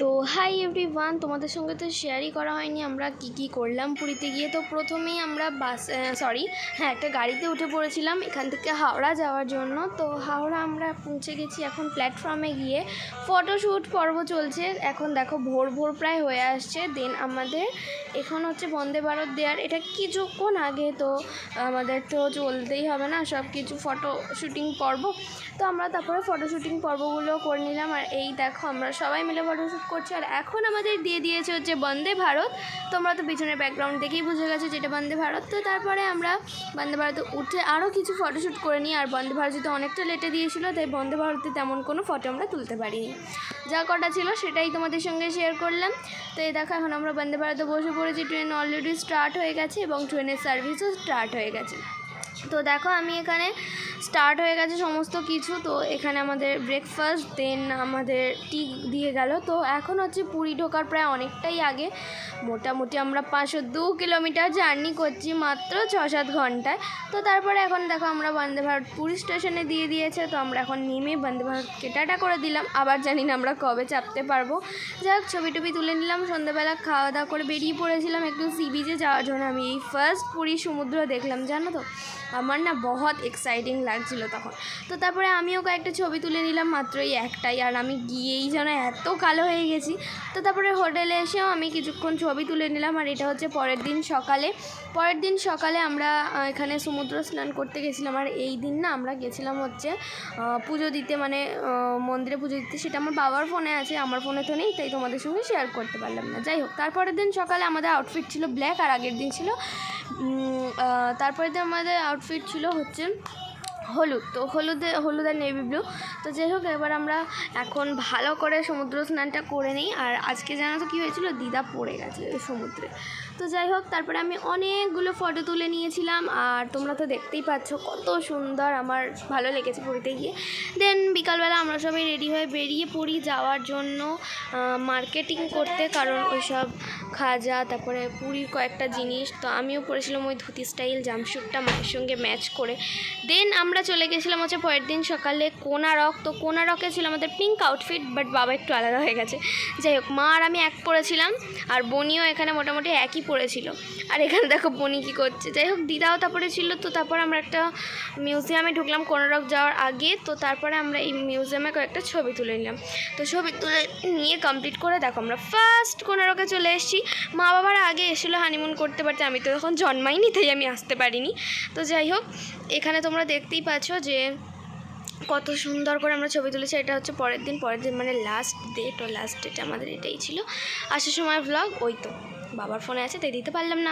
তো hi everyone, তোমাদের সঙ্গে তো শেয়ারই করা হয়নি আমরা কি করলাম পুরীতে গিয়ে। তো প্রথমেই আমরা একটা গাড়িতে উঠে পড়েছিলাম এখান থেকে হাওড়া যাওয়ার জন্য। তো হাওড়া আমরা পৌঁছে গেছি, এখন প্ল্যাটফর্মে গিয়ে ফটোশ্যুট পর্ব চলছে। এখন দেখো ভোর প্রায় হয়ে আসছে। দেন আমাদের এখন হচ্ছে বন্দে ভারত দেওয়ার এটা কিছুক্ষণ আগে, তো আমাদের তো চলতেই হবে না সব কিছু ফটো শ্যুটিং পর্ব। তো আমরা তারপরে ফটো শ্যুটিং পর্বগুলো করে নিলাম। আর এই দেখো আমরা সবাই মিলে ফটোশ্যুট করছি। আর এখন আমাদের দিয়ে দিয়েছে হচ্ছে বন্দে ভারত। তোমরা তো পিছনের ব্যাকগ্রাউন্ড দেখেই বুঝে গেছো যেটা বন্দে ভারত। তো তারপরে আমরা বন্দে ভারতে উঠে আরও কিছু ফটোশ্যুট করে নিই। আর বন্দে ভারত যেহেতু অনেকটা লেটে দিয়েছিলো, তাই বন্দে ভারতে তেমন কোনো ফটো আমরা তুলতে পারিনি। যা কটা ছিল সেটাই তোমাদের সঙ্গে শেয়ার করলাম। তো এই দেখো এখন আমরা বন্দে ভারতে বসে পড়েছি। ট্রেন অলরেডি স্টার্ট হয়ে গেছে এবং ট্রেনের সার্ভিসও স্টার্ট হয়ে গেছে। তো দেখো আমি এখানে স্টার্ট হয়ে গেছে সমস্ত কিছু। তো এখানে আমাদের ব্রেকফাস্ট, দেন আমাদের টি দিয়ে গেল। তো এখন হচ্ছে পুরী ঢোকার প্রায় অনেকটাই আগে, মোটামুটি আমরা 502 কিলোমিটার জার্নি করছি মাত্র 6-7 ঘন্টায়। তো তারপরে এখন দেখো আমরা বন্দে ভারত পুরী স্টেশনে দিয়ে দিয়েছে। তো আমরা এখন নেমে বন্দে ভারতকে টাটা করে দিলাম। আবার জানি না আমরা কবে চাপতে পারবো। যাই হোক ছবি টবি তুলে নিলাম। সন্ধ্যাবেলা খাওয়া দাওয়া করে বেরিয়ে পড়েছিলাম একটু সি বিচে যাওয়ার জন্য। আমি এই ফার্স্ট পুরী সমুদ্র দেখলাম, জানো তো আমার না বহুত এক্সাইটিং লাগছিলো তখন। তো তারপরে আমিও কয়েকটা ছবি তুলে নিলাম, মাত্রই একটাই। আর আমি গিয়েই যেন এত কালো হয়ে গেছি। তো তারপরে হোটেলে এসেও আমি কিছুক্ষণ ছবি তুলে নিলাম। আর এটা হচ্ছে পরের দিন সকালে আমরা এখানে সমুদ্র স্নান করতে গেছিলাম। আর এই দিন না আমরা গেছিলাম হচ্ছে পুজো দিতে, মানে মন্দিরে পুজো দিতে। সেটা আমার বাবার ফোনে আছে, আমার ফোনে তো নেই, তাই তোমাদের সঙ্গে শেয়ার করতে পারলাম না। যাই হোক, তারপরের দিন সকালে আমাদের আউটফিট ছিল ব্ল্যাক, আর আগের দিন ছিল তারপরে তো আমাদের আউটফিট ছিল হচ্ছে হলুদ। তো হলুদ আর নেভি ব্লু। তো যাই হোক, এবার আমরা এখন ভালো করে সমুদ্র স্নানটা করে নিই। আর আজকে জানো তো কী হয়েছিল, দিদা পড়ে গেছে সমুদ্রে। তো যাই হোক, তারপরে আমি অনেকগুলো ফটো তুলে নিয়েছিলাম। আর তোমরা তো দেখতেই পাচ্ছ কত সুন্দর, আমার ভালো লেগেছে পুরীতে গিয়ে। দেন বিকালবেলা আমরা সবাই রেডি হয়ে বেরিয়ে পড়ি যাওয়ার জন্য মার্কেটিং করতে, কারণ ওইসব খাজা, তারপরে পুরীর কয়েকটা জিনিস। তো আমিও পরেছিলাম ওই ধুতি স্টাইল জাম্পস্যুটটা মায়ের সঙ্গে ম্যাচ করে। দেন আমরা চলে গেছিলাম হচ্ছে পরের দিন সকালে কোনারক। তো কোনারকে ছিল আমাদের পিঙ্ক আউটফিট, বাট বাবা একটু আলাদা হয়ে গেছে। যাই হোক, মা আর আমি এক পরেছিলাম, আর বনিও এখানে মোটামুটি একই পরেছিল। আর এখানে দেখো বনি কী করছে। যাই হোক, দিদাও তারপরে ছিল। তো তারপর আমরা একটা মিউজিয়ামে ঢুকলাম কোনারক যাওয়ার আগে। তো তারপরে আমরা এই মিউজিয়ামে কয়েকটা ছবি তুলে নিলাম। তো ছবি তুলে নিয়ে কমপ্লিট করে দেখো আমরা ফার্স্ট কোনারকে চলে এসেছি। মা বাবার আগে এসেছিলো হানিমুন করতে পারতে, আমি তো তখন জন্মাইনি, তাই আমি আসতে পারিনি। তো যাই হোক, এখানে তোমরা দেখতেই পাচ্ছ যে কত সুন্দর করে আমরা ছবি তুলেছি। এটা হচ্ছে পরের দিন মানে লাস্ট ডেট, ও লাস্ট ডেট আমাদের এটাই ছিল। আসার সময় ভ্লগ ওই তো বাবার ফোনে আছে, তাই দিতে পারলাম না।